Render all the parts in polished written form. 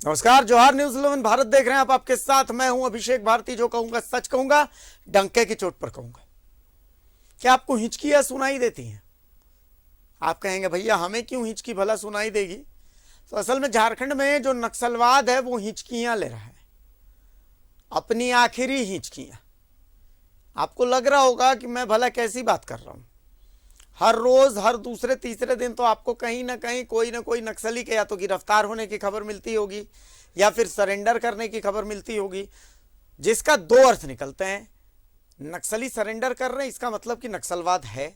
नमस्कार, जौहर न्यूज 11 भारत देख रहे हैं आप। आपके साथ मैं हूं अभिषेक भारती। जो कहूंगा सच कहूंगा, डंके की चोट पर कहूंगा। क्या आपको हिचकियां सुनाई देती हैं? आप कहेंगे भैया हमें क्यों हिचकी भला सुनाई देगी? तो असल में झारखंड में जो नक्सलवाद है वो हिचकियां ले रहा है, अपनी आखिरी हिचकियां। आपको लग रहा होगा कि मैं भला कैसी बात कर रहा हूं। हर रोज हर दूसरे तीसरे दिन तो आपको कहीं ना कहीं कोई ना कोई नक्सली के या तो गिरफ्तार होने की खबर मिलती होगी या फिर सरेंडर करने की खबर मिलती होगी, जिसका दो अर्थ निकलते हैं। नक्सली सरेंडर कर रहे हैं इसका मतलब कि नक्सलवाद है,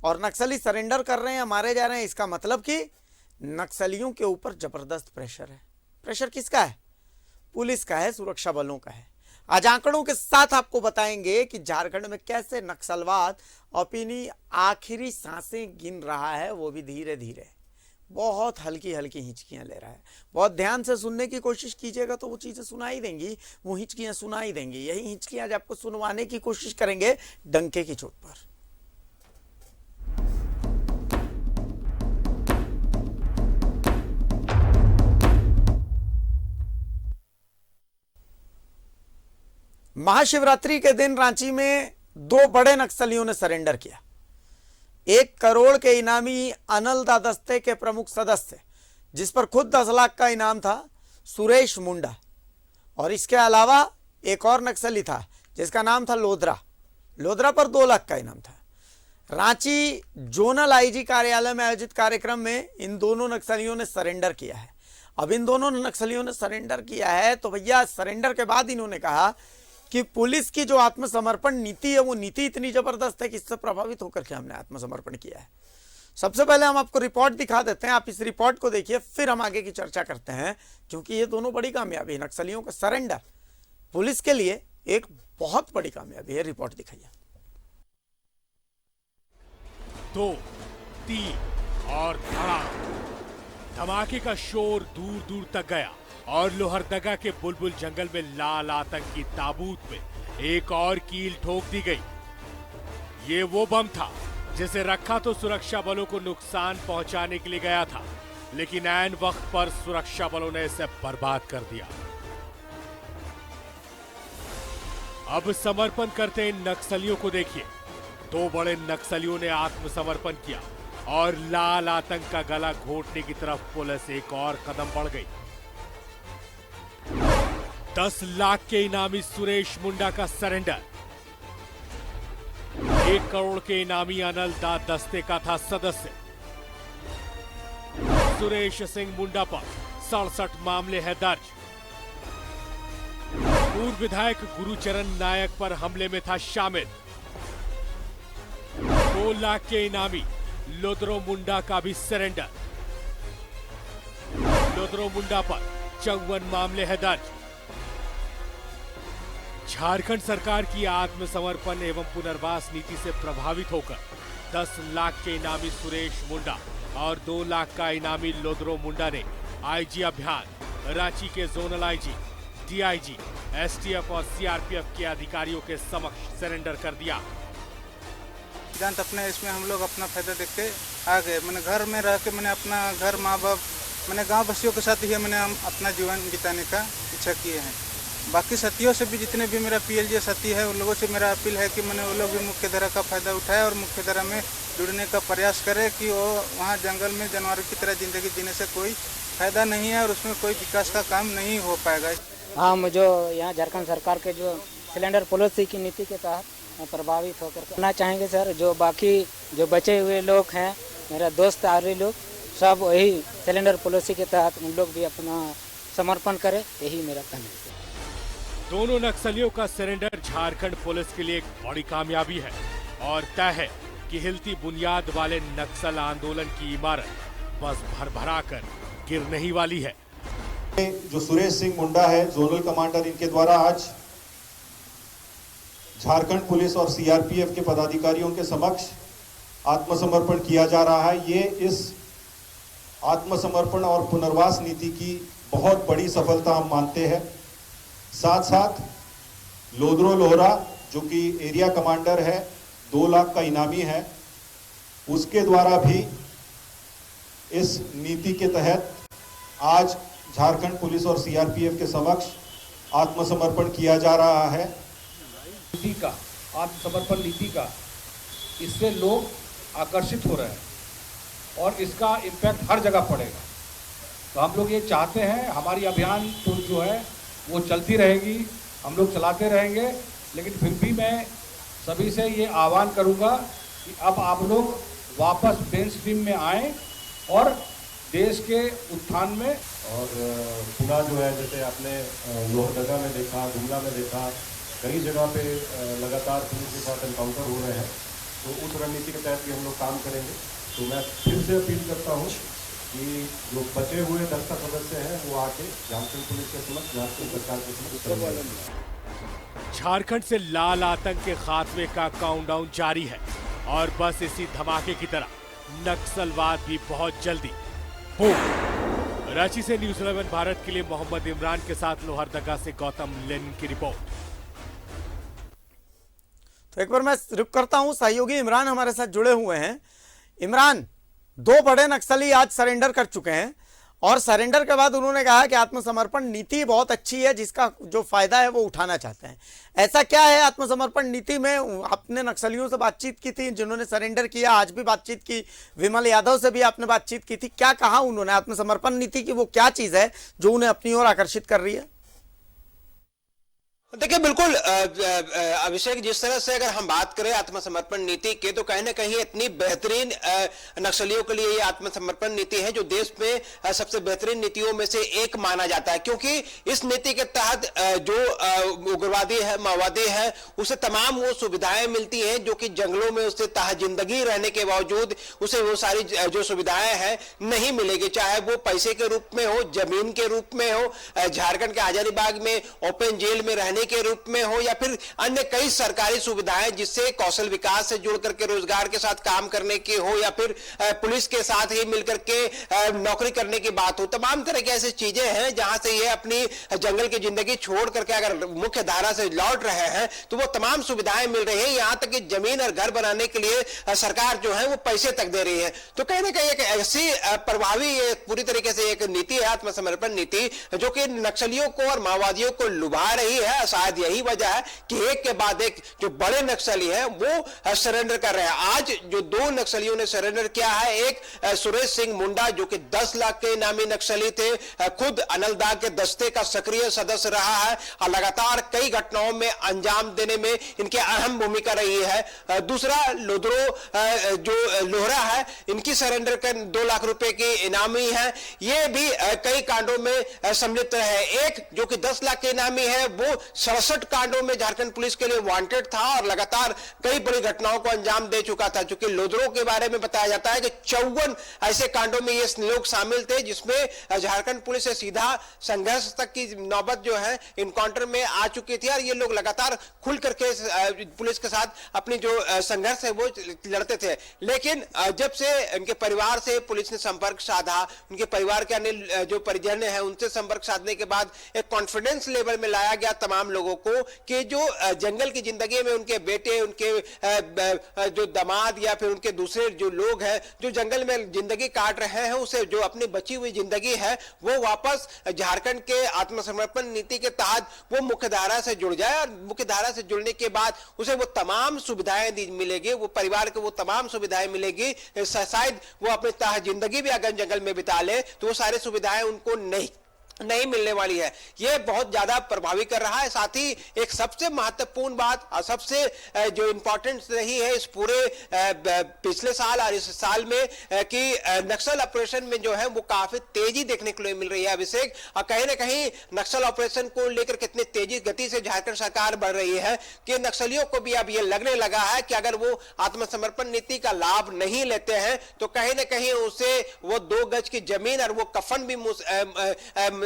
और नक्सली सरेंडर कर रहे हैं, मारे जा रहे हैं, इसका मतलब कि नक्सलियों के ऊपर जबरदस्त प्रेशर है। प्रेशर किसका है? पुलिस का है, सुरक्षा बलों का है। आज आंकड़ों के साथ आपको बताएंगे कि झारखंड में कैसे नक्सलवाद अपनी आखिरी सांसें गिन रहा है, वो भी धीरे धीरे। बहुत हल्की हल्की हिचकियां ले रहा है। बहुत ध्यान से सुनने की कोशिश कीजिएगा तो वो चीजें सुनाई देंगी, वो हिचकियां सुनाई देंगी। यही हिचकियां आज आपको सुनवाने की कोशिश करेंगे डंके की चोट पर। महाशिवरात्रि के दिन रांची में दो बड़े नक्सलियों ने सरेंडर किया। 1 करोड़ के इनामी अनलदा दस्ते के प्रमुख सदस्य, जिस पर खुद 10 लाख का इनाम था, सुरेश मुंडा, और इसके अलावा एक और नक्सली था जिसका नाम था लोधरा। लोधरा पर 2 लाख का इनाम था। रांची जोनल आईजी कार्यालय में आयोजित कार्यक्रम में इन दोनों नक्सलियों ने सरेंडर किया है। अब इन दोनों नक्सलियों ने सरेंडर किया है तो भैया सरेंडर के बाद इन्होंने कहा कि पुलिस की जो आत्मसमर्पण नीति है वो नीति इतनी जबरदस्त है कि इससे प्रभावित होकर के हमने आत्मसमर्पण किया है। सबसे पहले हम आपको रिपोर्ट दिखा देते हैं, आप इस रिपोर्ट को देखिए, फिर हम आगे की चर्चा करते हैं, क्योंकि ये दोनों बड़ी कामयाबी है। नक्सलियों का सरेंडर पुलिस के लिए एक बहुत बड़ी कामयाबी है। रिपोर्ट दिखाइए। 2, 3 और धमाके का शोर दूर दूर तक गया और लोहरदगा के बुलबुल जंगल में लाल आतंक की ताबूत में एक और कील ठोक दी गई। ये वो बम था जिसे रखा तो सुरक्षा बलों को नुकसान पहुंचाने के लिए गया था, लेकिन ऐन वक्त पर सुरक्षा बलों ने इसे बर्बाद कर दिया। अब समर्पण करते इन नक्सलियों को देखिए। 2 बड़े नक्सलियों ने आत्मसमर्पण किया और लाल आतंक का गला घोटने की तरफ पुलिस एक और कदम बढ़ गई। 10 लाख के इनामी सुरेश मुंडा का सरेंडर। 1 करोड़ के इनामी अनलदा दस्ते का था सदस्य। सुरेश सिंह मुंडा पर 67 मामले हैं दर्ज। पूर्व विधायक गुरुचरण नायक पर हमले में था शामिल। 2 लाख के इनामी लोधरो मुंडा का भी सरेंडर। लोधरो मुंडा पर 54 मामले हैं दर्ज। झारखंड सरकार की आत्मसमर्पण एवं पुनर्वास नीति से प्रभावित होकर 10 लाख के इनामी सुरेश मुंडा और 2 लाख का इनामी लोधरो मुंडा ने आईजी अभियान, रांची के जोनल आईजी, डीआईजी, एसटीएफ और सीआरपीएफ के अधिकारियों के समक्ष सरेंडर कर दिया। अपने इसमें हम लोग अपना फायदा देख के आ गए। मैंने घर में रह के मैंने अपना घर, माँ बाप, मैंने गांव वासियों के साथ ही मैंने अपना जीवन बिताने का इच्छा किए हैं। बाकी साथियों से भी, जितने भी मेरा पीएलजे साथी है, उन लोगों से मेरा अपील है कि मैंने वो लोग भी मुख्यधारा का फायदा उठाए और मुख्यधारा में जुड़ने का प्रयास करे कि वो वहाँ जंगल में जानवरों की तरह जिंदगी जीने से कोई फायदा नहीं है और उसमें कोई विकास का काम नहीं हो पाएगा। हम जो यहाँ झारखंड सरकार के जो सिलेंडर पॉलिसी की नीति के तहत प्रभावित होकर करना चाहेंगे सर। जो बाकी जो बचे हुए लोग हैं, मेरा दोस्त आर्मी लोग, सब वही सिलेंडर पॉलिसी के तहत उन लोग भी अपना समर्पण करें, यही मेरा कहना है। दोनों नक्सलियों का सरेंडर झारखंड पुलिस के लिए एक बड़ी कामयाबी है और तय है कि हिलती बुनियाद वाले नक्सल आंदोलन की इमारत बस भरभरा कर गिर नहीं वाली है। जो सुरेश सिंह मुंडा है, जोनल कमांडर, इनके द्वारा आज झारखंड पुलिस और सीआरपीएफ के पदाधिकारियों के समक्ष आत्मसमर्पण किया जा रहा है। ये इस आत्मसमर्पण और पुनर्वास नीति की बहुत बड़ी सफलता हम मानते हैं। साथ साथ लोधरो लोहरा, जो कि एरिया कमांडर है, 2 लाख का इनामी है, उसके द्वारा भी इस नीति के तहत आज झारखंड पुलिस और सीआरपीएफ के समक्ष आत्मसमर्पण किया जा रहा है। नीति का, आत्मसमर्पण नीति का, इससे लोग आकर्षित हो रहे हैं और इसका इम्पैक्ट हर जगह पड़ेगा। तो हम लोग ये चाहते हैं, हमारी अभियान तो जो है वो चलती रहेगी, हम लोग चलाते रहेंगे, लेकिन फिर भी मैं सभी से ये आह्वान करूँगा कि अब आप लोग वापस मेन स्ट्रीम में आएँ और देश के उत्थान में। और पुनः जो है, जैसे आपने लोहरदगा में देखा, गुमला में देखा, कई जगह पे लगातार पुलिस के साथ एनकाउंटर हो रहे हैं, तो उस रणनीति के तहत भी हम लोग काम करेंगे। तो मैं फिर से अपील करता हूँ कि जो बचे हुए दस्ता सदस्य हैं वो आके झारखंड पुलिस के समक्ष, झारखंड सरकार के समक्ष। झारखंड से लाल आतंक के खात्मे का काउंटडाउन जारी है और बस इसी धमाके की तरह नक्सलवाद भी बहुत जल्दी हो। रांची से न्यूज़ 11 भारत के लिए मोहम्मद इमरान के साथ लोहरदगा से गौतम लेनिन की रिपोर्ट। तो एक बार मैं रुक करता हूं, सहयोगी इमरान हमारे साथ जुड़े हुए हैं। इमरान, 2 बड़े नक्सली आज सरेंडर कर चुके हैं और सरेंडर के बाद उन्होंने कहा कि आत्मसमर्पण नीति बहुत अच्छी है, जिसका जो फायदा है वो उठाना चाहते हैं। ऐसा क्या है आत्मसमर्पण नीति में? आपने नक्सलियों से बातचीत की थी जिन्होंने सरेंडर किया, आज भी बातचीत की, विमल यादव से भी आपने बातचीत की थी, क्या कहा उन्होंने? आत्मसमर्पण नीति की वो क्या चीज है जो उन्हें अपनी ओर आकर्षित कर रही है? देखिए, बिल्कुल अभिषेक, जिस तरह से अगर हम बात करें आत्मसमर्पण नीति के, तो कहीं ना कहीं इतनी बेहतरीन नक्सलियों के लिए ये आत्मसमर्पण नीति है जो देश में सबसे बेहतरीन नीतियों में से एक माना जाता है, क्योंकि इस नीति के तहत जो उग्रवादी है, माओवादी है, उसे तमाम वो सुविधाएं मिलती हैं जो कि जंगलों में उससे तह जिंदगी रहने के बावजूद उसे वो सारी जो सुविधाएं हैं नहीं मिलेगी, चाहे वो पैसे के रूप में हो, जमीन के रूप में हो, झारखंड के हजारीबाग में ओपन जेल में रहने के रूप में हो, या फिर अन्य कई सरकारी सुविधाएं जिससे कौशल विकास से जुड़ करके रोजगार के साथ काम करने की हो, या फिर पुलिस के साथ ही मिलकर के नौकरी करने की बात हो। तमाम तरह की ऐसी चीजें हैं जहां से ये अपनी जंगल की जिंदगी छोड़ करके अगर मुख्य धारा से लौट रहे हैं तो वो तमाम सुविधाएं मिल रही है। यहां तक कि जमीन और घर बनाने के लिए सरकार जो है वो पैसे तक दे रही है। तो कहीं ना कहीं एक ऐसी प्रभावी पूरी तरीके से एक नीति है आत्मसमर्पण नीति जो कि नक्सलियों को और माओवादियों को लुभा रही है। शायद यही वजह है कि एक के बाद एक जो बड़े नक्सली हैं वो सरेंडर कर रहे हैं। आज जो 2 नक्सलियों ने सरेंडर किया है, एक सुरेश सिंह मुंडा जो कि 10 लाख के इनामी नक्सली थे, खुद अनलदाग के दस्ते का सक्रिय सदस्य रहा है और लगातार कई घटनाओं में अंजाम देने में इनकी अहम भूमिका रही है। दूसरा लोधरो जो लोहरा है, इनकी सरेंडर कर 2 लाख रुपए की इनामी है, ये भी कई कांडों में सम्मिलित रहे। एक जो कि 10 लाख के इनामी है वो 67 कांडों में झारखंड पुलिस के लिए वांटेड था और लगातार कई बड़ी घटनाओं को अंजाम दे चुका था। चूंकि लोधरो के बारे में बताया जाता है कि 54 ऐसे कांडों में ये लोग शामिल थे जिसमें झारखंड पुलिस से सीधा संघर्ष तक की नौबत जो है इनकाउंटर में आ चुकी थी और ये लोग लगातार खुल करके पुलिस के साथ अपनी जो संघर्ष है वो लड़ते थे। लेकिन जब से इनके परिवार से पुलिस ने संपर्क साधा, उनके परिवार के अन्य जो परिजन है उनसे संपर्क साधने के बाद एक कॉन्फिडेंस लेवल में लाया गया तमाम लोगों को कि जो जंगल की जिंदगी में उनके बेटे, उनके जो दामाद या फिर उनके दूसरे जो लोग हैं जो जंगल में जिंदगी काट रहे हैं, उसे जो अपनी बची हुई जिंदगी है वो वापस झारखंड के आत्मसमर्पण नीति के तहत वो मुख्यधारा से जुड़ जाए और मुख्यधारा से जुड़ने के बाद उसे वो तमाम सुविधाएं मिलेगी, वो परिवार को वो तमाम सुविधाएं मिलेगी। शायद वो अपनी तह जिंदगी भी अगर जंगल में बिता ले तो वो सारी सुविधाएं उनको नहीं मिलने वाली है। यह बहुत ज्यादा प्रभावी कर रहा है। साथ ही एक सबसे महत्वपूर्ण बात और सबसे जो इंपॉर्टेंट रही है इस पूरे पिछले साल और इस साल में कि नक्सल ऑपरेशन में जो है वो काफी तेजी देखने को मिल रही है अभिषेक। और कहीं ना कहीं नक्सल ऑपरेशन को लेकर कितनी तेजी गति से झारखंड सरकार बढ़ रही है कि नक्सलियों को भी अब यह लगने लगा है कि अगर वो आत्मसमर्पण नीति का लाभ नहीं लेते हैं तो कहीं ना कहीं उसे वो 2 गज की जमीन और वो कफन भी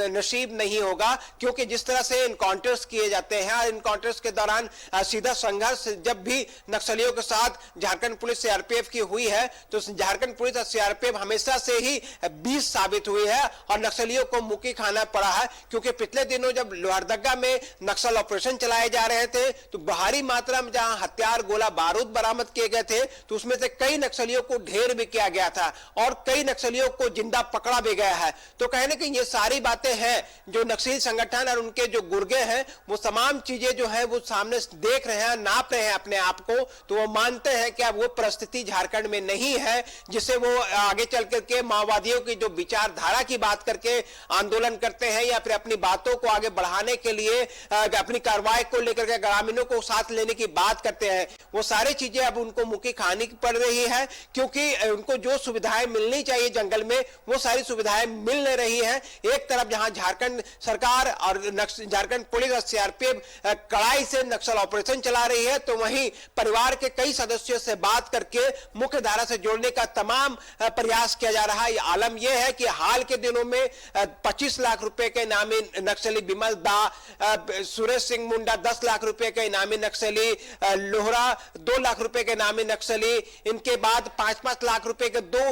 नसीब नहीं होगा। क्योंकि जिस तरह से इनकाउंटर्स किए जाते हैं और इनकाउंटर्स के दौरान सीधा संघर्ष जब भी नक्सलियों के साथ झारखंड पुलिस सीआरपीएफ की हुई है तो झारखंड पुलिस और सीआरपीएफ हमेशा से ही 20 साबित हुई है और नक्सलियों को मुक्की खाना पड़ा है। क्योंकि पिछले दिनों जब लोहरदगा में नक्सल ऑपरेशन चलाए जा रहे थे तो भारी मात्रा में जहां हथियार, गोला बारूद बरामद किए गए थे तो उसमें से कई नक्सलियों को ढेर भी किया गया था और कई नक्सलियों को जिंदा पकड़ा भी गया है। तो कहने की ये सारी बातें चाहते हैं, जो नक्सली संगठन और उनके जो गुर्गे हैं, वो तमाम चीजें जो है वो सामने देख रहे हैं, नाप रहे हैं अपने आप को, तो वो मानते हैं कि अब वो परिस्थिति झारखंड में नहीं है जिससे वो आगे चल करके माओवादियों की जो विचारधारा की बात करके आंदोलन करते हैं या फिर अपनी बातों को आगे बढ़ाने के लिए अपनी कार्रवाई को लेकर के ग्रामीणों को साथ लेने की बात करते हैं। वो सारी चीजें अब उनको मुंह की खानी पड़ रही है, क्योंकि उनको जो सुविधाएं मिलनी चाहिए जंगल में वो सारी सुविधाएं मिल नहीं रही है। एक तरफ जहां झारखंड सरकार और झारखंड पुलिस और सीआरपीएफ कड़ाई से नक्सल ऑपरेशन चला रही है, तो वहीं परिवार के कई सदस्यों से बात करके मुख्य धारा से जोड़ने का तमाम प्रयास किया जा रहा है। आलम यह है कि हाल के दिनों में 25 लाख रुपए के इनामी नक्सली बिमल दा, सुरेश सिंह मुंडा 10 लाख रुपए के इनामी नक्सली, लोहरा 2 लाख रुपए के इनामी नक्सली, इनके बाद 5-5 लाख रुपए के 2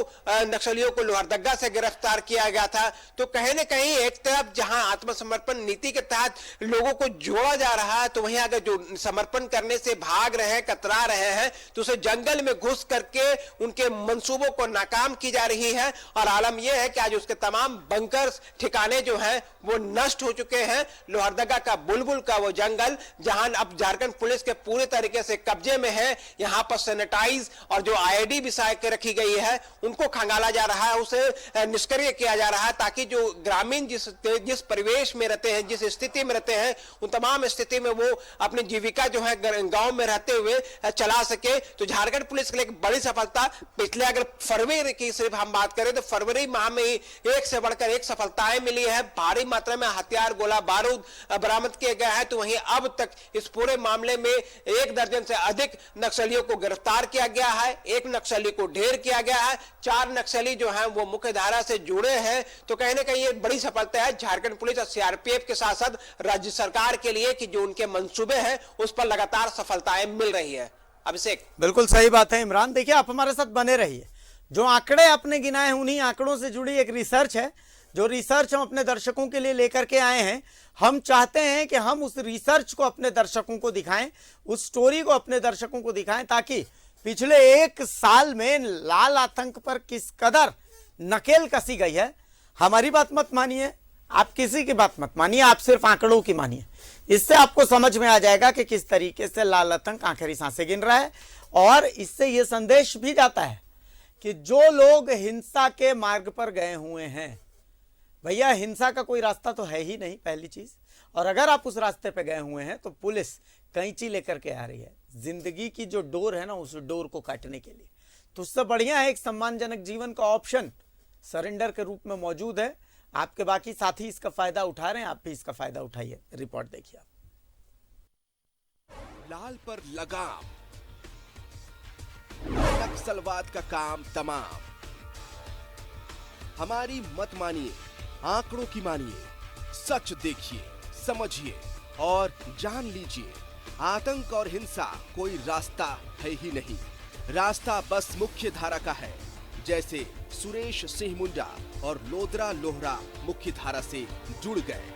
नक्सलियों को लोहरदगा से गिरफ्तार किया गया था। तो कहीं न कहीं एक तरफ जहां आत्मसमर्पण नीति के तहत लोगों को जोड़ा जा रहा है, तो वहीं अगर जो समर्पण करने से भाग रहे हैं, कतरा रहे हैं, तो उसे जंगल में घुस करके उनके मंसूबों को नाकाम की जा रही है। और आलम यह है कि आज उसके तमाम बंकर्स ठिकाने जो हैं वो नष्ट हो चुके हैं। लोहरदगा का बुलबुल का वो जंगल जहां अब झारखंड पुलिस के पूरे तरीके से कब्जे में है, यहां पर सैनिटाइज और जो आईडी बिछा के रखी गई है उनको खंगाला जा रहा है, उसे निष्क्रिय किया जा रहा है, ताकि जो ग्रामीण जिस परिवेश में रहते हैं, जिस स्थिति में रहते हैं, उन तमाम स्थिति में वो अपनी जीविका जो है गांव में रहते हुए चला सके। तो झारखंड पुलिस के लिए एक बड़ी सफलता, पिछले अगर फरवरी की सिर्फ हम बात करें तो फरवरी माह में ही एक से बढ़कर एक सफलताएं मिली है। भारी मात्रा में हथियार, गोला बारूद बरामद किए गए हैं। तो वहीं अब तक इस पूरे मामले में 1 दर्जन से अधिक नक्सलियों को गिरफ्तार किया गया है, 1 नक्सली को ढेर किया गया है, 4 नक्सली जो हैं वो मुख्य धारा से जुड़े हैं। तो कहीं ना कहीं एक बड़ी सफलता है झारखंड पुलिस और सीआरपीएफ के साथ साथ राज्य सरकार के लिए कि जो उनके मंसूबे हैं उस पर लगातार सफलताएं मिल रही है। अभिषेक, बिल्कुल सही बात है इमरान। देखिए, आप हमारे साथ बने रहिए। जो आंकड़े आपने गिनाए हैं उन्हीं आंकड़ों से जुड़ी एक रिसर्च है, जो रिसर्च हम अपने दर्शकों के लिए लेकर के आए हैं। हम चाहते हैं कि हम उस रिसर्च को अपने दर्शकों को दिखाएं, उस स्टोरी को अपने दर्शकों को दिखाएं, ताकि पिछले 1 साल में लाल आतंक पर किस कदर नकेल कसी गई है। हमारी बात मत मानिए, आप किसी की बात मत मानिए, आप सिर्फ आंकड़ों की मानिए। इससे आपको समझ में आ जाएगा कि किस तरीके से लाल आतंक आखिरी सांसें गिन रहा है। और इससे यह संदेश भी जाता है कि जो लोग हिंसा के मार्ग पर गए हुए हैं, भैया हिंसा का कोई रास्ता तो है ही नहीं, पहली चीज। और अगर आप उस रास्ते पे गए हुए हैं तो पुलिस कैंची लेकर के आ रही है जिंदगी की जो डोर है ना, उस डोर को काटने के लिए। तो उससे बढ़िया है एक सम्मानजनक जीवन का ऑप्शन सरेंडर के रूप में मौजूद है। आपके बाकी साथी इसका फायदा उठा रहे हैं, आप भी इसका फायदा उठाइए। रिपोर्ट देखिए आप। लाल पर लगाम, नक्सलवाद का काम तमाम। हमारी मत मानिए, आंकड़ों की मानिए, सच देखिए, समझिए और जान लीजिए। आतंक और हिंसा कोई रास्ता है ही नहीं, रास्ता बस मुख्य धारा का है। जैसे सुरेश सिंह मुंडा और लोदरा लोहरा मुख्य धारा से जुड़ गए।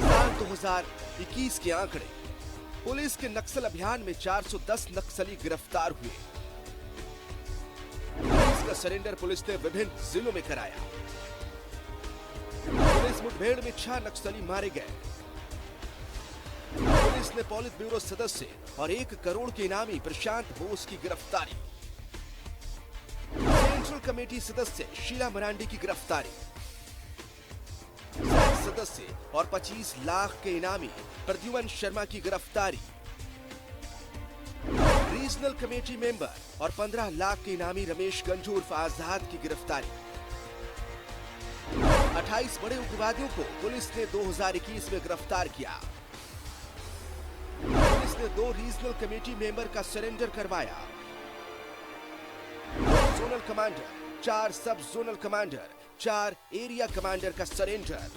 साल 2021 के आंकड़े, पुलिस के नक्सल अभियान में 410 नक्सली गिरफ्तार हुए। पुलिस का सरेंडर पुलिस ने विभिन्न जिलों में कराया। पुलिस मुठभेड़ में 6 नक्सली मारे गए। पुलिस ने पॉलिट ब्यूरो सदस्य और 1 करोड़ के इनामी प्रशांत बोस की गिरफ्तारी। सेंट्रल कमेटी सदस्य शीला मरांडी की गिरफ्तारी। सदस्य और 25 लाख के इनामी प्रद्युमन शर्मा की गिरफ्तारी। रीजनल कमेटी मेंबर और 15 लाख के इनामी रमेश गंजू उर्फ आजाद की गिरफ्तारी। 28 बड़े उग्रवादियों को पुलिस ने 2021 में गिरफ्तार किया। पुलिस ने 2 रीजनल कमेटी मेंबर का सरेंडर करवाया। जोनल कमांडर, 4 सब जोनल कमांडर, 4 एरिया कमांडर का सरेंडर।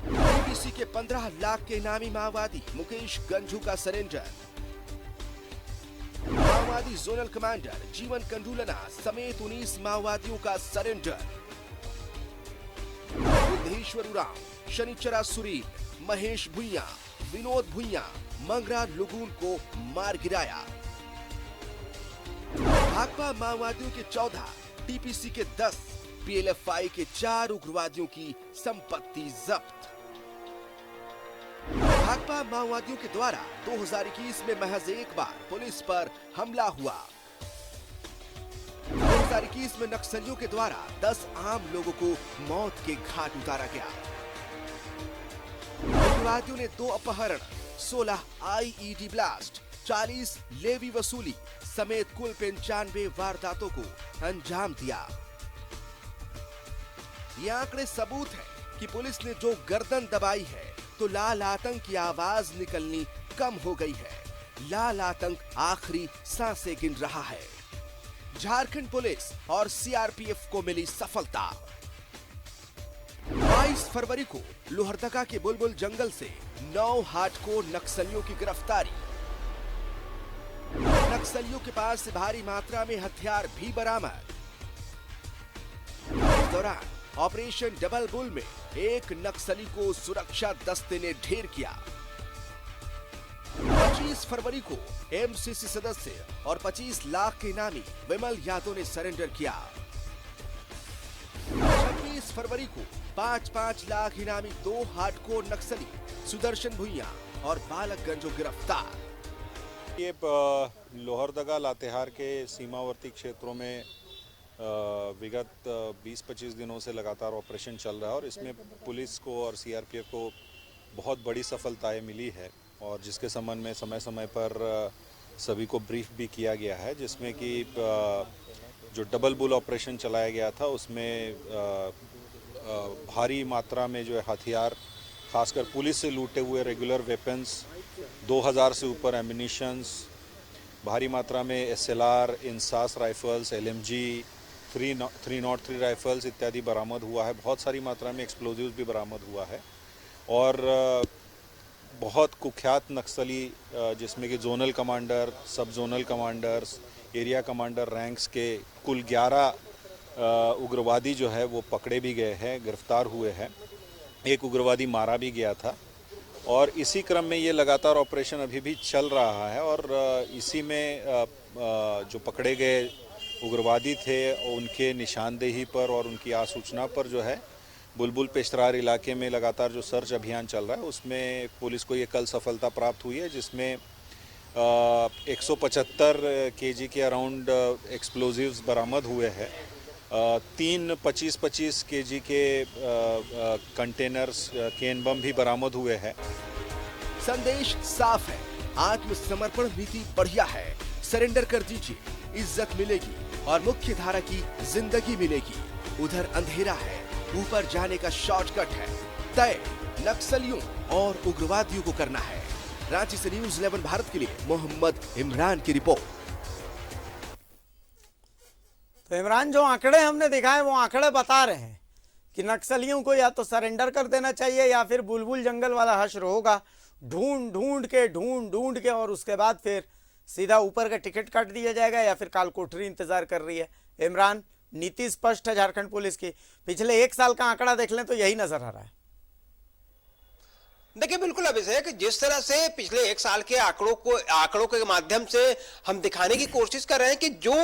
डीपीसी के 15 लाख के इनामी माओवादी मुकेश गंजू का सरेंडर। माओवादी जोनल कमांडर जीवन कंडूलना समेत 19 माओवादियों का सरेंडर। बुद्धेश्वर उरांव, शनिचरा सुरीन, महेश भुइया, विनोद भुइया, मंगरा लुगून को मार गिराया। भाकपा माओवादियों के 14, टीपीसी के 10, पीएलएफआई के 4 उग्रवादियों की संपत्ति जब्त। भाकपा माओवादियों के द्वारा 2021 में महज एक बार पुलिस पर हमला हुआ। 2021 में नक्सलियों के द्वारा 10 आम लोगों को मौत के घाट उतारा गया। उग्रवादियों ने 2 अपहरण, 16 आईईडी ब्लास्ट, 40 लेवी वसूली समेत कुल 95 वारदातों को अंजाम दिया। ये आंकड़े सबूत है कि पुलिस ने जो गर्दन दबाई है तो लाल आतंक की आवाज निकलनी कम हो गई है। लाल आतंक आखिरी सांसें गिन रहा है। झारखंड पुलिस और सीआरपीएफ को मिली सफलता। 22 फरवरी को लोहरदगा के बुलबुल जंगल से 9 हार्डकोर नक्सलियों की गिरफ्तारी। नक्सलियों के पास से भारी मात्रा में हथियार भी बरामद। इस दौरान ऑपरेशन डबल बुल में एक नक्सली को सुरक्षा दस्ते ने ढेर किया। 25 फरवरी को एमसीसी सदस्य और 25 लाख के इनामी विमल यादव ने सरेंडर किया। 26 फरवरी को 5-5 लाख इनामी 2 हार्डकोर नक्सली सुदर्शन भुइया और बालकगंज गिरफ्तार। ये लोहरदगा लातेहार के सीमावर्ती क्षेत्रों में विगत 20-25 दिनों से लगातार ऑपरेशन चल रहा है और इसमें पुलिस को और सीआरपीएफ को बहुत बड़ी सफलताएं मिली है और जिसके संबंध में समय समय पर सभी को ब्रीफ भी किया गया है, जिसमें कि जो डबल बुल ऑपरेशन चलाया गया था उसमें भारी मात्रा में जो है हथियार, खासकर पुलिस से लूटे हुए रेगुलर वेपन्स, 2000 से ऊपर एम्यूनिशंस, भारी मात्रा में SLR, INSAS rifles, LMG, 303 rifles इत्यादि बरामद हुआ है। बहुत सारी मात्रा में एक्सप्लोजिव्स भी बरामद हुआ है और बहुत कुख्यात नक्सली जिसमें कि जोनल कमांडर, सब zonal commanders, area commander ranks के कुल 11 उग्रवादी जो है वो पकड़े भी गए हैं, गिरफ्तार हुए हैं। एक उग्रवादी मारा भी गया था और इसी क्रम में ये लगातार ऑपरेशन अभी भी चल रहा है और इसी में जो पकड़े गए उग्रवादी थे उनके निशानदेही पर और उनकी आसूचना पर जो है बुलबुल पेशरार इलाके में लगातार जो सर्च अभियान चल रहा है उसमें पुलिस को ये कल सफलता प्राप्त हुई है, जिसमें 175 केजी के अराउंड एक्सप्लोजिव्स बरामद हुए हैं। 3 25-25 केजी के कंटेनर्स केन बम भी बरामद हुए हैं। संदेश साफ है, आत्मसमर्पण नीति बढ़िया है। सरेंडर कर दीजिए, इज्जत मिलेगी और मुख्य धारा की जिंदगी मिलेगी। उधर अंधेरा है, ऊपर जाने का शॉर्टकट है। तय नक्सलियों और उग्रवादियों को करना है। रांची से न्यूज़ 11 भारत के लिए मोहम्मद इमरान की रिपोर्ट। तो इमरान, जो आंकड़े हमने दिखाए वो आंकड़े बता रहे हैं कि नक्सलियों को या तो सरेंडर कर देना चाहिए या फिर बुलबुल जंगल वाला हश्र होगा, ढूंढ ढूंढ के और उसके बाद फिर सीधा ऊपर का टिकट काट दिया जाएगा या फिर काल कोठरी इंतजार कर रही है। इमरान, नीति स्पष्ट है झारखंड पुलिस की। पिछले 1 साल का आंकड़ा देख लें तो यही नजर आ रहा है। देखिए बिल्कुल अभिषेक, जिस तरह से पिछले 1 साल के आंकड़ों के माध्यम से हम दिखाने की कोशिश कर रहे हैं कि जो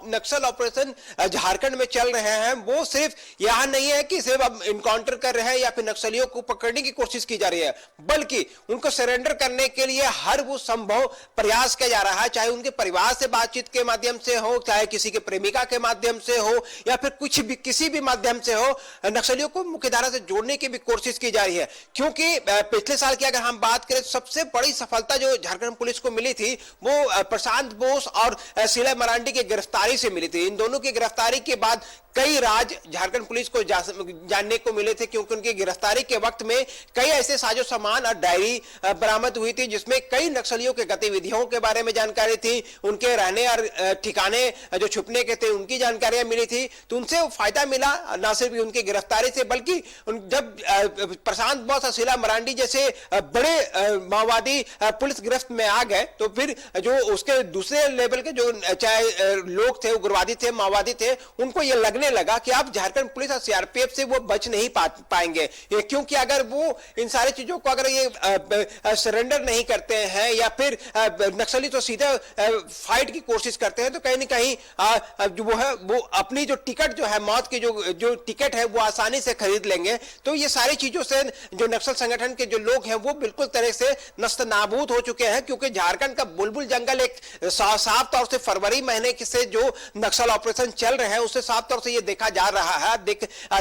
नक्सल ऑपरेशन झारखंड में चल रहे हैं वो सिर्फ यहाँ नहीं है कि सिर्फ अब इनकाउंटर कर रहे हैं या फिर नक्सलियों को पकड़ने की कोशिश की जा रही है, बल्कि उनको सरेंडर करने के लिए हर वो संभव प्रयास किया जा रहा है, चाहे उनके परिवार से बातचीत के माध्यम से हो, चाहे किसी के प्रेमिका के माध्यम से हो या फिर किसी भी माध्यम से हो। नक्सलियों को मुख्यधारा से जोड़ने की भी कोशिश की जा रही है, क्योंकि पिछले साल की अगर हम बात करें तो सबसे बड़ी सफलता जो झारखंड पुलिस को मिली थी वो प्रशांत बोस और शीला मरांडी की गिरफ्तारी से मिली थी। इन दोनों की गिरफ्तारी के बाद कई राज झारखंड पुलिस को जानने को मिले थे, क्योंकि उनकी गिरफ्तारी के वक्त में कई ऐसे साजो सामान और डायरी बरामद हुई थी जिसमें कई नक्सलियों के गतिविधियों के बारे में जानकारी थी, उनके रहने और ठिकाने जो छुपने के थे उनकी जानकारियां मिली थी। तो उनसे फायदा मिला न सिर्फ उनकी गिरफ्तारी से, बल्कि जब प्रशांत बोस और शीला मरांडी जैसे बड़े माओवादी पुलिस गिरफ्त में आ गए तो फिर जो उसके दूसरे लेवल के जो चाहे लोग थे, उग्रवादी थे, माओवादी थे, उनको ये लगने लगने लगा कि अब झारखंड पुलिस और सीआरपीएफ से वो बच नहीं पाएंगे, क्योंकि अगर वो इन सारी चीजों को अगर ये सरेंडर नहीं करते हैं या फिर नक्सली तो सीधा फाइट की कोशिश करते हैं, तो कहीं ना कहीं जो वो है वो अपनी जो टिकट जो है मौत की जो टिकट है वो आसानी से खरीद लेंगे। तो ये सारी चीजों से जो नक्सल संगठन के जो लोग हैं वो बिल्कुल तरह से नस्तनाबूद हो चुके हैं, क्योंकि झारखंड का बुलबुल जंगल एक साफ तौर से फरवरी महीने से जो नक्सल ऑपरेशन चल रहे हैं उससे साफ तौर से ये देखा जा रहा है,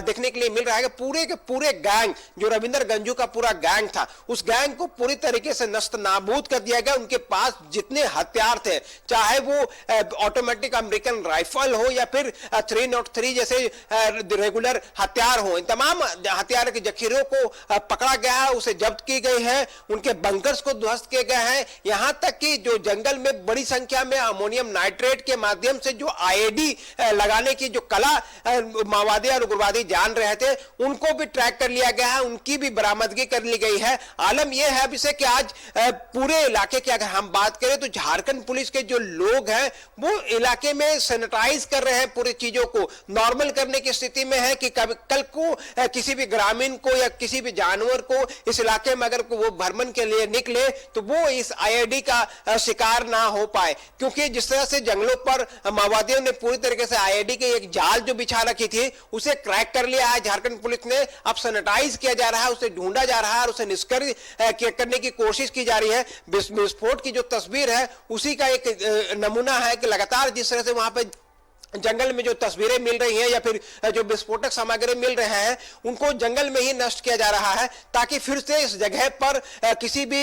देखने के लिए मिल रहा है कि पूरे के पूरे गैंग जो रविंदर गंजू का पूरा गैंग था उस गैंग को पूरी तरीके से नस्तनाबूद कर दिया गया। उनके पास जितने हथियार थे, चाहे वो ऑटोमेटिक अमेरिकन राइफल हो या फिर 303 जैसे रेगुलर हथियार हो, इन तमाम हथियार के जखीरों को पकड़ा गया है, उसे जब्त की गई है, उनके बंकर्स को ध्वस्त किए गए हैं। यहां तक कि जो जंगल में बड़ी संख्या में अमोनियम नाइट्रेट के माध्यम से जो आईईडी लगाने की जो कला माओवादी और उग्रवादी जान रहे थे उनको भी ट्रैक कर लिया गया है, उनकी भी बरामदगी कर ली गई है। आलम यह है अभिषेक कि आज पूरे इलाके की अगर हम बात करें तो झारखंड पुलिस के जो लोग हैं वो इलाके में सैनिटाइज कर रहे हैं, पूरी चीजों को नॉर्मल करने की स्थिति में है कि कल को किसी भी ग्रामीण को या किसी भी जानवर को इस इलाके में अगर वो भ्रमण के लिए निकले तो वो इस आईईडी का शिकार ना हो पाए, क्योंकि जिस तरह से जंगलों पर माओवादियों ने पूरी तरीके से आईईडी के एक जाल जो बिछा रखी थी उसे क्रैक कर लिया है झारखंड पुलिस ने। अब सैनिटाइज किया जा रहा है, उसे ढूंढा जा रहा है और उसे निष्क्रिय करने की कोशिश की जा रही है। विस्फोट की जो तस्वीर है उसी का एक नमूना है कि लगातार जिस तरह से वहां पे जंगल में जो तस्वीरें मिल रही हैं या फिर जो विस्फोटक सामग्री मिल रहे हैं उनको जंगल में ही नष्ट किया जा रहा है, ताकि फिर से इस जगह पर किसी भी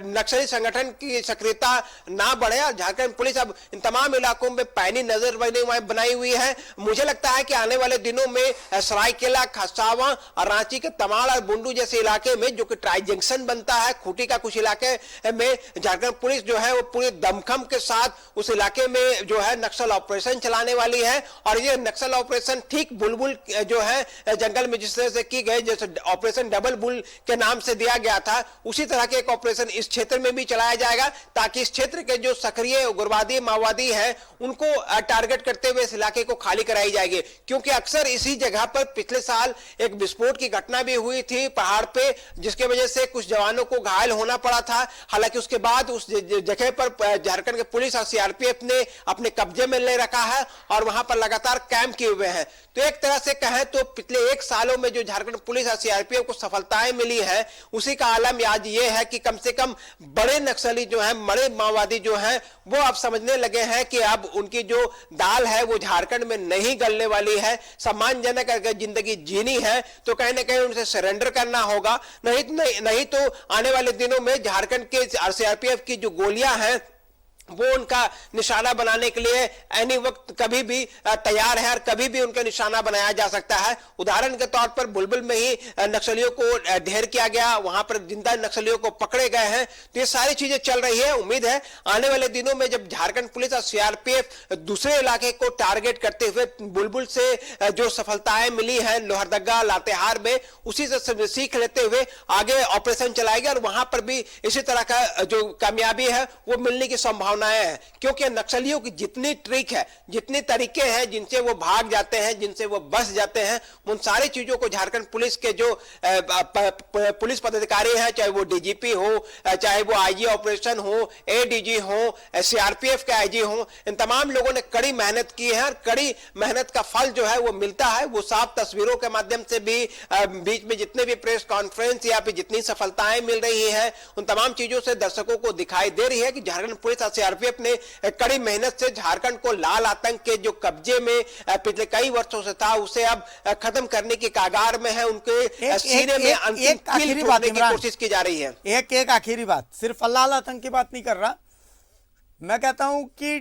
नक्सली संगठन की सक्रियता ना बढ़े। और झारखंड पुलिस अब इन तमाम इलाकों में पैनी नजर बनाई हुई है। मुझे लगता है कि आने वाले दिनों में सरायकेला, खरसावां और रांची के तमाड़ और बुंडू जैसे इलाके में जो कि ट्राई जंक्शन बनता है, खूंटी का कुछ इलाके में झारखंड पुलिस जो है वो पूरे दमखम के साथ उस इलाके में जो है नक्सल ऑपरेशन चलाने वाली है। और ये नक्सल ऑपरेशन ठीक बुलबुल जो है जंगल में जिस तरह से की गई, जैसे ऑपरेशन डबल बुल के नाम से दिया गया था, उसी तरह के एक ऑपरेशन इस क्षेत्र में भी चलाया जाएगा, ताकि इस क्षेत्र के जो सक्रिय उग्रवादी माओवादी हैं उनको टारगेट करते हुए इस इलाके को खाली कराई जाएगी। क्योंकि अक्सर इसी जगह पर पिछले साल एक विस्फोट की घटना भी हुई थी पहाड़ पे, जिसके वजह से कुछ जवानों को घायल होना पड़ा था। हालांकि उसके बाद उस जगह पर झारखंड के पुलिस और सीआरपीएफ ने अपने कब्जे में ले रखा है और वहां पर लगातार कैंप किए हुए हैं। तो एक तरह से कहें तो पिछले 1 सालों में जो झारखंड पुलिस और सीआरपीएफ को सफलताएं मिली है उसी का आलम आज ये है कि कम से कम बड़े नक्सली जो हैं, बड़े माओवादी जो हैं वो अब समझने लगे हैं कि अब उनकी जो दाल है वो झारखंड में नहीं गलने वाली है। सम्मानजनक अगर जिंदगी जीनी है तो कहीं ना कहीं उनसे सरेंडर करना होगा, नहीं तो आने वाले दिनों में झारखंड के सीआरपीएफ की जो गोलियां हैं वो उनका निशाना बनाने के लिए एनी वक्त कभी भी तैयार है और कभी भी उनका निशाना बनाया जा सकता है। उदाहरण के तौर पर बुलबुल में ही नक्सलियों को ढेर किया गया, वहां पर जिंदा नक्सलियों को पकड़े गए हैं। तो ये सारी चीजें चल रही है। उम्मीद है आने वाले दिनों में जब झारखंड पुलिस और सीआरपीएफ दूसरे इलाके को टारगेट करते हुए बुलबुल से जो सफलताएं मिली है लोहरदगा, लातेहार में, उसी से सीख लेते हुए आगे ऑपरेशन चलाएगा और वहां पर भी इसी तरह का जो कामयाबी है वो मिलने की संभावना है। क्योंकि नक्सलियों की जितनी ट्रिक है, जितने तरीके हैं जिनसे वो भाग जाते हैं, जिनसे वो बच जाते हैं, उन सारी चीजों को झारखंड पुलिस के जो पुलिस पदाधिकारी हैं, चाहे वो डीजीपी हो, चाहे वो आईजी ऑपरेशन हो, एडीजी हो, सीआरपीएफ के आईजी हो, इन तमाम लोगों ने कड़ी मेहनत की है और कड़ी मेहनत का फल जो है वो मिलता है। वो साफ तस्वीरों के माध्यम से भी बीच में जितने भी प्रेस कॉन्फ्रेंस या फिर जितनी सफलताएं मिल रही है उन तमाम चीजों से दर्शकों को दिखाई दे रही है कि झारखंड पुलिस सीआरपीएफ ने कड़ी मेहनत से झारखंड को लाल आतंक के जो कब्जे में पिछले कई वर्षों से था उसे अब खत्म करने की कागार में है। उनके सीने में अंतिम कील ठोकने की कोशिश की जा रही है। एक आखिरी बात, सिर्फ लाल आतंक की बात नहीं कर रहा, मैं कहता हूं कि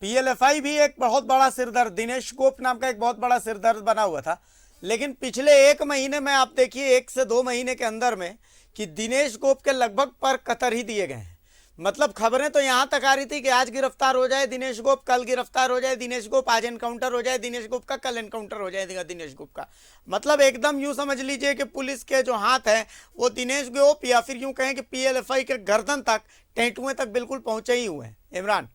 पीएलएफआई भी एक बहुत बड़ा सिरदर्द, दिनेश गोप नाम का एक बहुत बड़ा सिरदर्द बना हुआ था। लेकिन पिछले 1 महीने में आप देखिए, 1 से 2 महीने के अंदर में, कि दिनेश गोप के लगभग पर कतर ही दिए गए हैं। मतलब खबरें तो यहां तक आ रही थी कि आज गिरफ्तार हो जाए दिनेश गोप, कल गिरफ्तार हो जाए दिनेश गोप, आज एनकाउंटर हो जाए दिनेश गोप का, कल एनकाउंटर हो जाएगा दिनेश गोप का। मतलब एकदम यूं समझ लीजिए कि पुलिस के जो हाथ हैं वो दिनेश गोप या फिर यूं कहें कि पीएलएफआई के गर्दन तक, टेंटुए तक बिल्कुल पहुंचे ही हुए हैं। इमरान,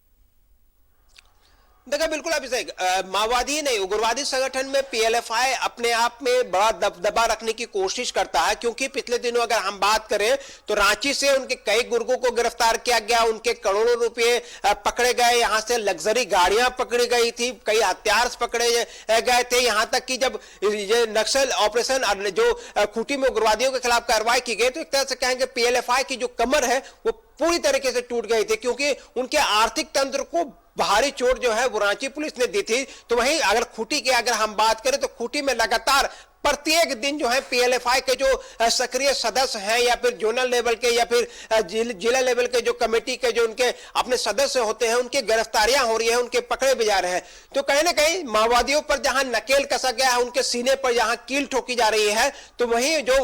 देखा बिल्कुल अभिषेक, माओवादी नहीं उग्रवादी संगठन में पीएलएफआई अपने आप में बड़ा दबदबा रखने की कोशिश करता है, क्योंकि पिछले दिनों अगर हम बात करें तो रांची से उनके कई गुर्गों को गिरफ्तार किया गया, उनके करोड़ों रुपए पकड़े गए, यहां से लग्जरी गाड़ियां पकड़ी गई थी, कई हथियार पकड़े गए थे, यहां तक कि जब ये नक्सल ऑपरेशन जो खूंटी में उग्रवादियों के खिलाफ कार्रवाई की गई तो एक तरह से कहेंगे पीएलएफआई की जो कमर है वो पूरी तरीके से टूट गई थी, क्योंकि उनके आर्थिक तंत्र को भारी चोट जो है वो रांची पुलिस ने दी थी। तो वहीं अगर खूंटी की अगर हम बात करें तो खूंटी में लगातार प्रत्येक दिन जो है पीएलएफआई के जो सक्रिय सदस्य हैं या फिर जोनल लेवल के या फिर जिला लेवल के जो कमेटी के जो उनके अपने सदस्य होते हैं उनकी गिरफ्तारियां हो रही हैं, उनके पकड़े भी जा रहे हैं। तो कहीं ना कहीं माओवादियों पर जहां नकेल कसा गया है, उनके सीने पर जहां कील ठोकी जा रही है, तो वहीं जो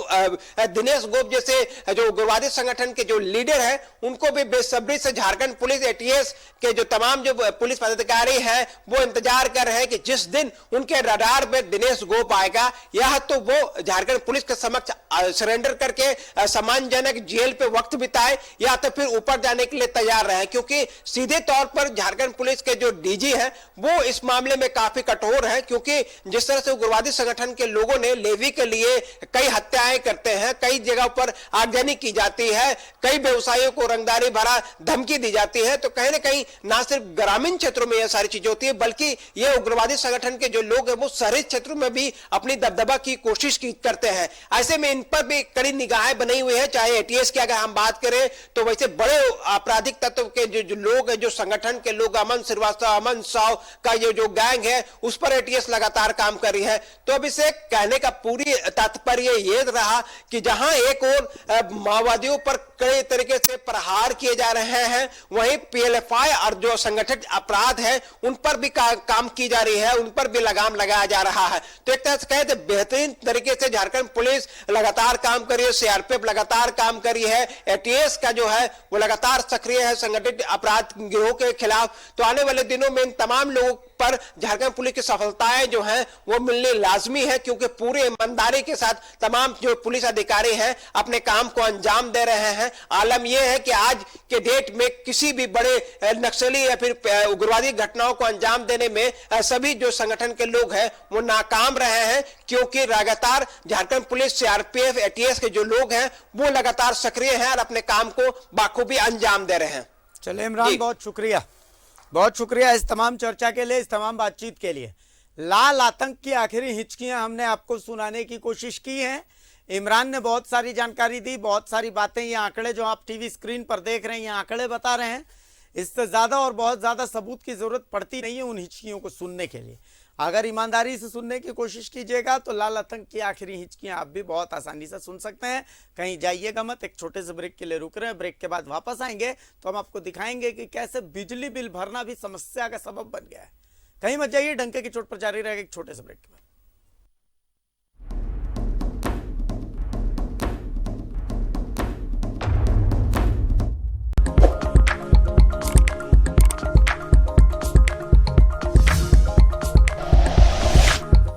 दिनेश गोप जैसे जो उग्रवादी संगठन के जो लीडर है उनको भी बेसब्री से झारखंड पुलिस एटीएस के जो तमाम जो पुलिस पदाधिकारी हैं वो इंतजार कर रहे हैं कि जिस दिन उनके रडार में दिनेश गोप आएगा या तो वो झारखंड पुलिस के समक्ष सरेंडर करके सम्मानजनक जेल पे वक्त बिताए या तो फिर ऊपर जाने के लिए तैयार रहे, क्योंकि सीधे तौर पर झारखंड पुलिस के जो डीजी हैं वो इस मामले में काफी कठोर हैं, क्योंकि जिस तरह से उग्रवादी संगठन के लोगों ने लेवी के लिए कई हत्याएं करते हैं, कई जगह पर आगजनी की जाती है, कई व्यवसायियों को रंगदारी भरा धमकी दी जाती है, तो कहीं ना कहीं ना सिर्फ ग्रामीण क्षेत्रों में यह सारी चीजें होती है बल्कि ये उग्रवादी संगठन के जो लोग हैं वो शहरी क्षेत्रों में भी अपनी दबदबा की कोशिश करते हैं। ऐसे में इन पर भी कड़ी निगाहें बनी हुई है, चाहे एटीएस की अगर हम बात करें तो वैसे बड़े आपराधिक तत्व के जो लोग हैं, जो संगठन के लोग, अमन श्रीवास्तव, अमन साव का ये जो गैंग है उस पर एटीएस लगातार काम कर रही है। तो अब इसे कहने का पूरी तात्पर्य ये रहा कि जहां एक और माओवादियों पर कई तरीके से प्रहार किए जा रहे हैं, वहीं पीएलएफआई और जो संगठित अपराध है उन पर भी काम की जा रही है, उन पर भी लगाम लगाया जा रहा है। तो एक तरह से कहे तो बेहतरीन तरीके से झारखंड पुलिस लगातार काम कर रही है, सीआरपीएफ लगातार काम कर रही है, एटीएस का जो है वो लगातार सक्रिय है संगठित अपराध गिरोह के खिलाफ। तो आने वाले दिनों में इन तमाम लोगों पर झारखंड पुलिस की सफलताएं जो हैं वो मिलनी लाजमी है, क्योंकि पूरी ईमानदारी के साथ तमाम जो पुलिस अधिकारी हैं अपने काम को अंजाम दे रहे हैं। आलम यह है कि आज के डेट में किसी भी बड़े नक्सली या फिर उग्रवादी घटनाओं को अंजाम देने में सभी जो संगठन के लोग हैं वो नाकाम रहे हैं, क्योंकि लगातार झारखंड पुलिस, सीआरपीएफ, एटीएस के जो लोग हैं वो लगातार सक्रिय हैं और अपने काम को बाखूबी अंजाम दे रहे हैं। चलिए इमरान, बहुत शुक्रिया इस तमाम चर्चा के लिए, इस तमाम बातचीत के लिए। लाल आतंक की आखिरी हिचकियां हमने आपको सुनाने की कोशिश की है। इमरान ने बहुत सारी जानकारी दी, बहुत सारी बातें, ये आंकड़े जो आप टीवी स्क्रीन पर देख रहे हैं ये आंकड़े बता रहे हैं। इससे ज़्यादा और बहुत ज़्यादा सबूत की ज़रूरत पड़ती नहीं है उन हिचकियों को सुनने के लिए। अगर ईमानदारी से सुनने की कोशिश कीजिएगा तो लाल आतंक की आखिरी हिचकियां आप भी बहुत आसानी से सुन सकते हैं। कहीं जाइएगा मत, एक छोटे से ब्रेक के लिए रुक रहे हैं, ब्रेक के बाद वापस आएंगे तो हम आपको दिखाएंगे कि कैसे बिजली बिल भरना भी समस्या का सबब बन गया है। कहीं मत जाइए, डंके की चोट पर जारी रहेगा एक छोटे से ब्रेक के बाद।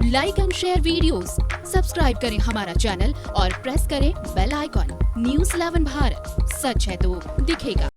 Like and share videos, subscribe करें हमारा चैनल और प्रेस करें बेल आइकॉन। न्यूज़ 11 भारत, सच है तो दिखेगा।